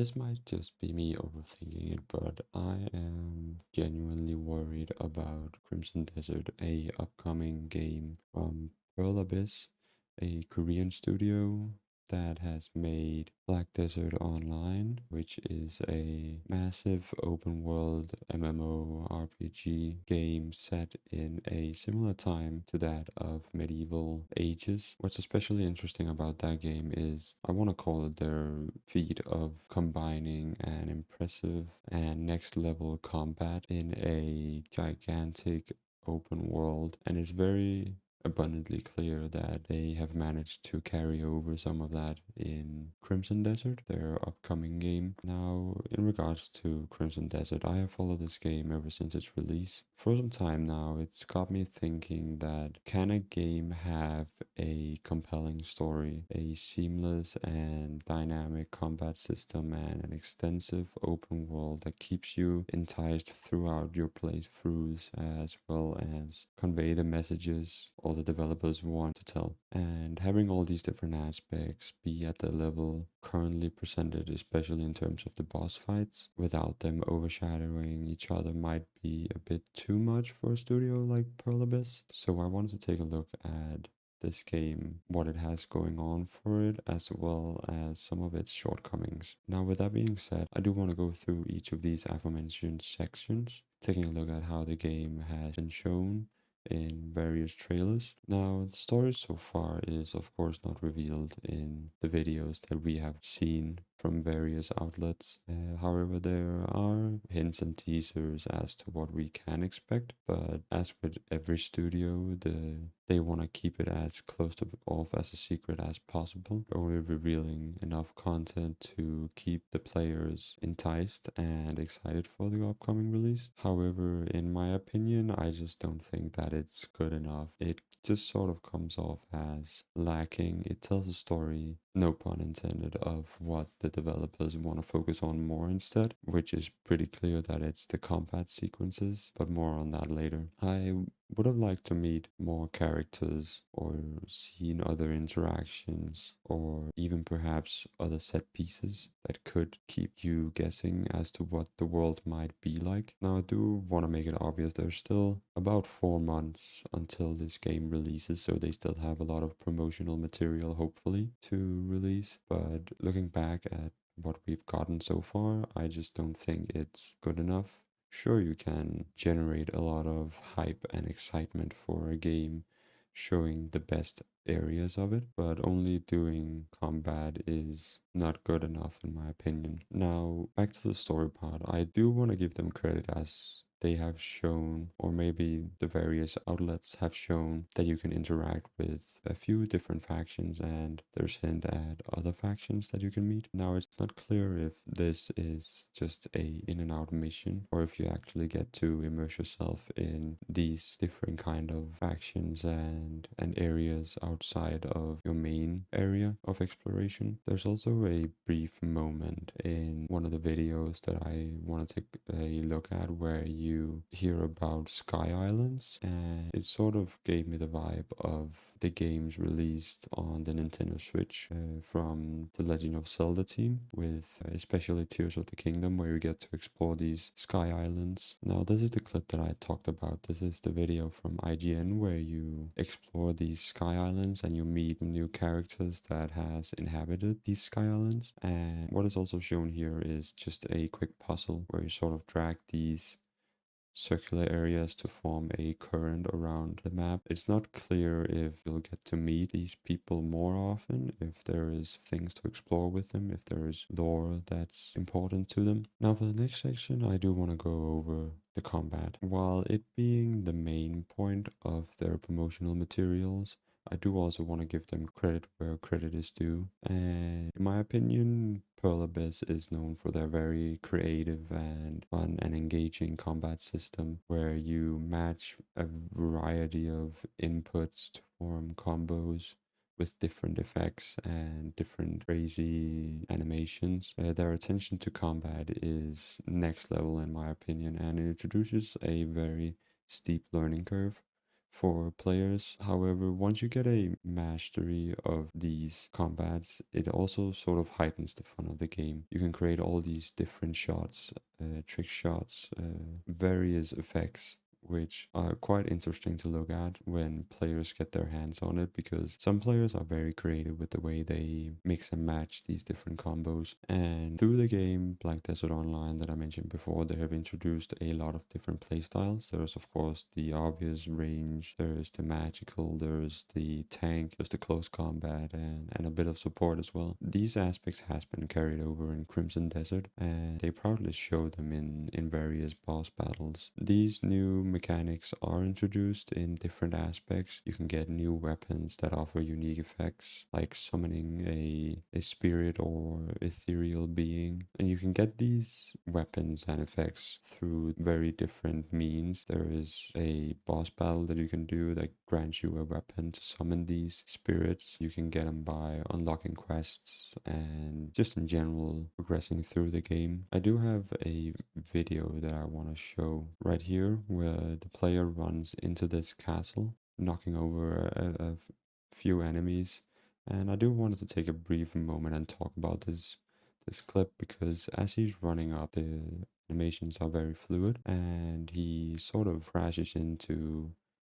This might just be me overthinking it, but I am genuinely worried about Crimson Desert, a upcoming game from Pearl Abyss, a Korean studio that has made Black Desert Online, which is a massive open world MMORPG game set in a similar time to that of medieval ages. What's especially interesting about that game is I want to call it their feat of combining an impressive and next level combat in a gigantic open world, and it's very abundantly clear that they have managed to carry over some of that in Crimson Desert, their upcoming game. Now, in regards to Crimson Desert, I have followed this game ever since its release. For some time now, it's got me thinking that can a game have a compelling story, a seamless and dynamic combat system, and an extensive open world that keeps you enticed throughout your playthroughs, as well as convey the messages all the developers want to tell. And having all these different aspects be at the level currently presented, especially in terms of the boss fights, without them overshadowing each other, might be a bit too much for a studio like Pearl Abyss. So I wanted to take a look at this game, what it has going on for it, as well as some of its shortcomings. Now, with that being said, I do want to go through each of these aforementioned sections, taking a look at how the game has been shown in various trailers. Now, the story so far is, of course, not revealed in the videos that we have seen from various outlets. However, there are hints and teasers as to what we can expect, but as with every studio, they want to keep it as close to off as a secret as possible, only revealing enough content to keep the players enticed and excited for the upcoming release. However, in my opinion, I just don't think that it's good enough. It just sort of comes off as lacking. It tells a story, no pun intended, of what the developers want to focus on more instead, which is pretty clear that it's the combat sequences, but more on that later. I would have liked to meet more characters or seen other interactions or even perhaps other set pieces that could keep you guessing as to what the world might be like. Now, I do want to make it obvious there's still about 4 months until this game releases, so they still have a lot of promotional material, hopefully, to release. But looking back at what we've gotten so far, I just don't think it's good enough. Sure, you can generate a lot of hype and excitement for a game showing the best areas of it, but only doing combat is not good enough in my opinion. Now, back to the story part, I do want to give them credit as they have shown, or maybe the various outlets have shown, that you can interact with a few different factions and there's hint at other factions that you can meet. Now, it's not clear if this is just a in and out mission or if you actually get to immerse yourself in these different kind of factions and areas outside of your main area of exploration. There's also a brief moment in one of the videos that I want to take a look at where you hear about Sky Islands, and it sort of gave me the vibe of the games released on the Nintendo Switch from the Legend of Zelda team, with especially Tears of the Kingdom, where you get to explore these Sky Islands. Now, this is the clip that I talked about. This is the video from IGN where you explore these Sky Islands and you meet new characters that has inhabited these Sky Islands. And what is also shown here is just a quick puzzle where you sort of drag these circular areas to form a current around the map. It's not clear if you'll get to meet these people more often, if there is things to explore with them, if there is lore that's important to them. Now, for the next section, I do want to go over the combat. While it being the main point of their promotional materials, I do also want to give them credit where credit is due. And in my opinion, Pearl Abyss is known for their very creative and fun and engaging combat system where you match a variety of inputs to form combos with different effects and different crazy animations. Their attention to combat is next level in my opinion, and it introduces a very steep learning curve for players. However, once you get a mastery of these combats, it also sort of heightens the fun of the game. You can create all these different shots, trick shots, various effects, which are quite interesting to look at when players get their hands on it, because some players are very creative with the way they mix and match these different combos. And through the game Black Desert Online that I mentioned before, they have introduced a lot of different playstyles. There's of course the obvious range, there's the magical, there's the tank, there's the close combat, and a bit of support as well. These aspects has been carried over in Crimson Desert, and they proudly show them in various boss battles. These new mechanics are introduced in different aspects. You can get new weapons that offer unique effects, like summoning a spirit or ethereal being. And you can get these weapons and effects through very different means. There is a boss battle that you can do that grants you a weapon to summon these spirits. You can get them by unlocking quests and just in general progressing through the game. I do have a video that I want to show right here where the player runs into this castle, knocking over a few enemies. And I do wanted to take a brief moment and talk about this clip, because as he's running up, the animations are very fluid, and he sort of crashes into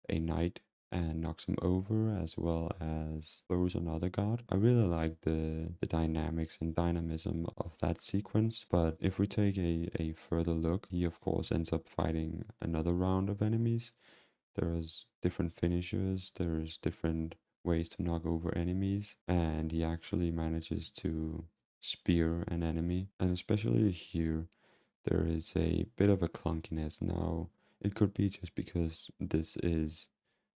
a knight and knocks him over, as well as throws another guard. I really like the dynamics and dynamism of that sequence, but if we take a further look, he of course ends up fighting another round of enemies. There's different finishers, there's different ways to knock over enemies, and he actually manages to spear an enemy. And especially here, there is a bit of a clunkiness. Now, it could be just because this is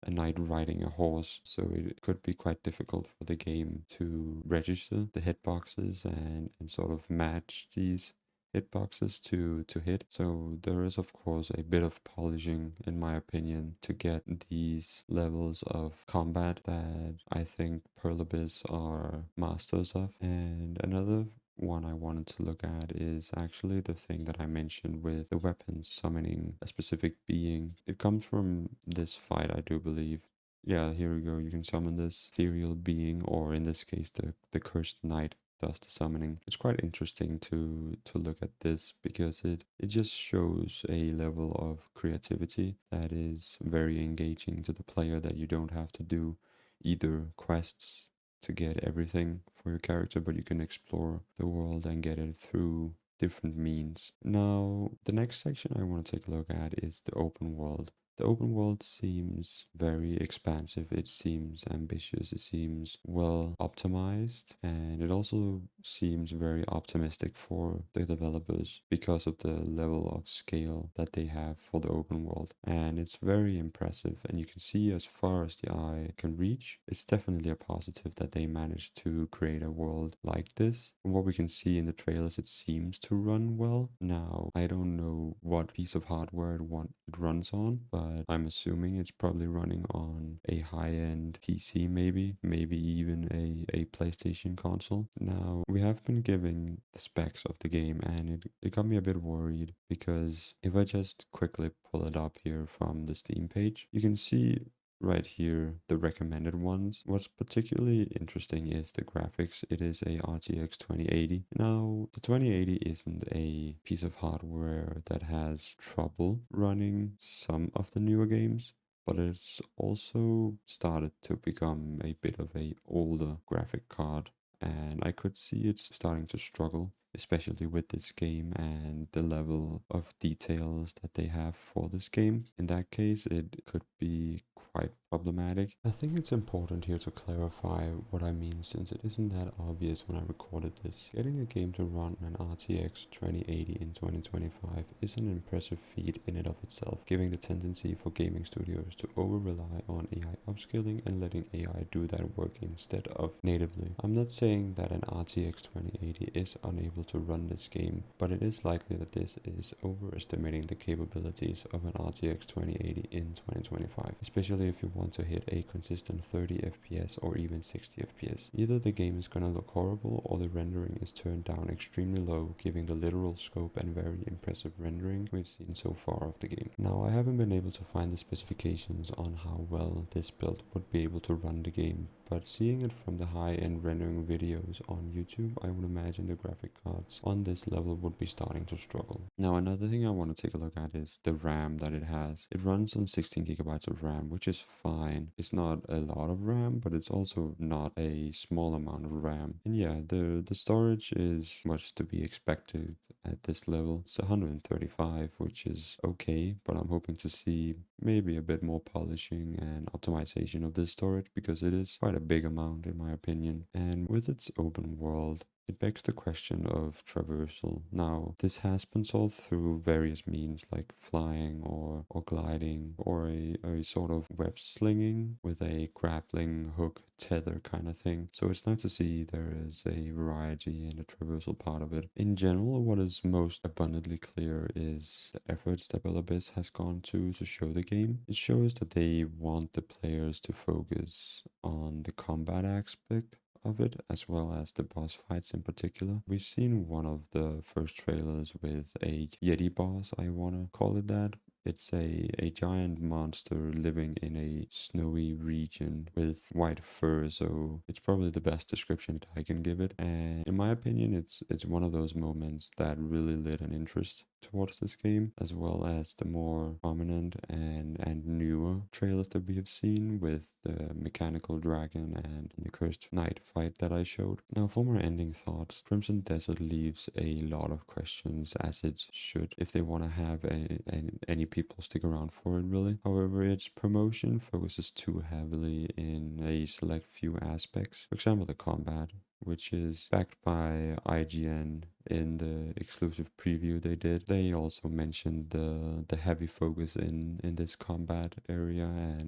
a knight riding a horse, so it could be quite difficult for the game to register the hitboxes and sort of match these hitboxes to hit. So there is of course a bit of polishing, in my opinion, to get these levels of combat that I think Pearl Abyss are masters of. And another one I wanted to look at is actually the thing that I mentioned with the weapons summoning a specific being. It comes from this fight, I do believe. Yeah, here we go. You can summon this ethereal being, or in this case, the cursed knight does the summoning. It's quite interesting to look at this, because it just shows a level of creativity that is very engaging to the player, that you don't have to do either quests to get everything for your character, but you can explore the world and get it through different means. Now, the next section I want to take a look at is the open world. The open world seems very expansive, it seems ambitious, it seems well optimized, and it also seems very optimistic for the developers because of the level of scale that they have for the open world. And it's very impressive, and you can see as far as the eye can reach. It's definitely a positive that they managed to create a world like this. From what we can see in the trailers, it seems to run well. Now, I don't know what piece of hardware it runs on, but I'm assuming it's probably running on a high-end PC, maybe even a PlayStation console. Now, we have been giving the specs of the game, and it got me a bit worried, because if I just quickly pull it up here from the Steam page, you can see right here the recommended ones. What's particularly interesting is the graphics. It is a RTX 2080. Now, the 2080 isn't a piece of hardware that has trouble running some of the newer games, but it's also started to become a bit of a older graphic card, and I could see it starting to struggle, especially with this game and the level of details that they have for this game. In that case, it could be quite problematic. I think it's important here to clarify what I mean, since it isn't that obvious when I recorded this. Getting a game to run an RTX 2080 in 2025 is an impressive feat in and of itself, giving the tendency for gaming studios to over-rely on AI upscaling and letting AI do that work instead of natively. I'm not saying that an RTX 2080 is unable to run this game, but it is likely that this is overestimating the capabilities of an RTX 2080 in 2025, especially especially if you want to hit a consistent 30 FPS or even 60 FPS. Either the game is gonna look horrible or the rendering is turned down extremely low, giving the literal scope and very impressive rendering we've seen so far of the game. Now, I haven't been able to find the specifications on how well this build would be able to run the game, but seeing it from the high-end rendering videos on YouTube, I would imagine the graphic cards on this level would be starting to struggle. Now, another thing I want to take a look at is the RAM that it has. It runs on 16 gigabytes of RAM, which is fine. It's not a lot of RAM, but it's also not a small amount of RAM. And yeah, the storage is much to be expected at this level. It's 135, which is okay, but I'm hoping to see maybe a bit more polishing and optimization of this storage because it is quite a big amount in my opinion. And with its open world, it begs the question of traversal. Now, this has been solved through various means like flying or gliding or a sort of web slinging with a grappling hook tether kind of thing. So it's nice to see there is a variety and a traversal part of it. In general, what is most abundantly clear is the efforts that Bell Abyss has gone to show the game. It shows that they want the players to focus on the combat aspect of it, as well as the boss fights in particular. We've seen one of the first trailers with a Yeti boss, I wanna call it that. It's a giant monster living in a snowy region with white fur, so it's probably the best description that I can give it. And in my opinion, it's one of those moments that really lit an interest towards this game, as well as the more prominent and newer trailers that we have seen with the mechanical dragon and the cursed knight fight that I showed. Now, for my ending thoughts, Crimson Desert leaves a lot of questions, as it should, if they want to have any people stick around for it really. However, its promotion focuses too heavily in a select few aspects. For example, the combat, which is backed by IGN in the exclusive preview they did. They also mentioned the heavy focus in this combat area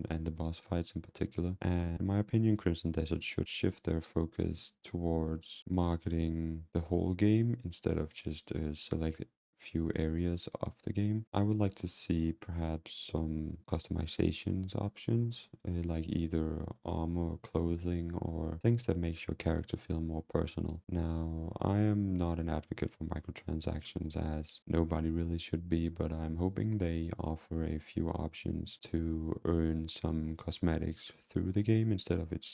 and the boss fights in particular. And in my opinion, Crimson Desert should shift their focus towards marketing the whole game instead of just select few areas of the game. I would like to see perhaps some customizations options, like either armor, clothing, or things that makes your character feel more personal. Now, I am not an advocate for microtransactions, as nobody really should be, but I'm hoping they offer a few options to earn some cosmetics through the game instead of it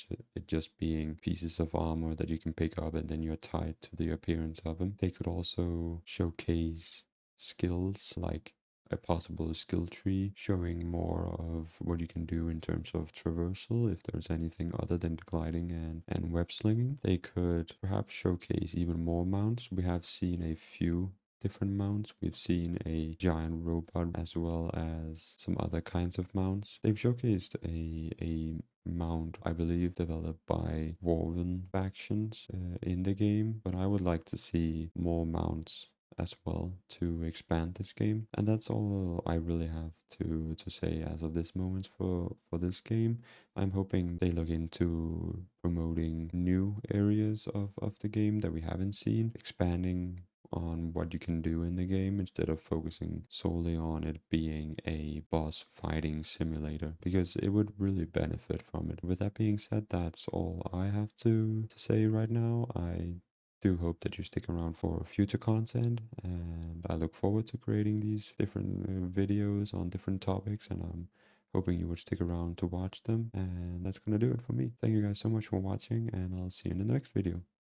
just being pieces of armor that you can pick up and then you're tied to the appearance of them. They could also showcase skills like a possible skill tree showing more of what you can do in terms of traversal if there's anything other than gliding and web slinging. They could perhaps showcase even more mounts. We have seen a few different mounts. We've seen a giant robot as well as some other kinds of mounts. They've showcased a mount, I believe, developed by Woven Factions in the game, but I would like to see more mounts as well to expand this game. And that's all I really have to say as of this moment for this game. I'm hoping they look into promoting new areas of the game that we haven't seen, expanding on what you can do in the game instead of focusing solely on it being a boss fighting simulator, because it would really benefit from it. With that being said, that's all I have to say right now. I do hope that you stick around for future content, and I look forward to creating these different videos on different topics, and I'm hoping you would stick around to watch them. And that's gonna do it for me. Thank you guys so much for watching, and I'll see you in the next video.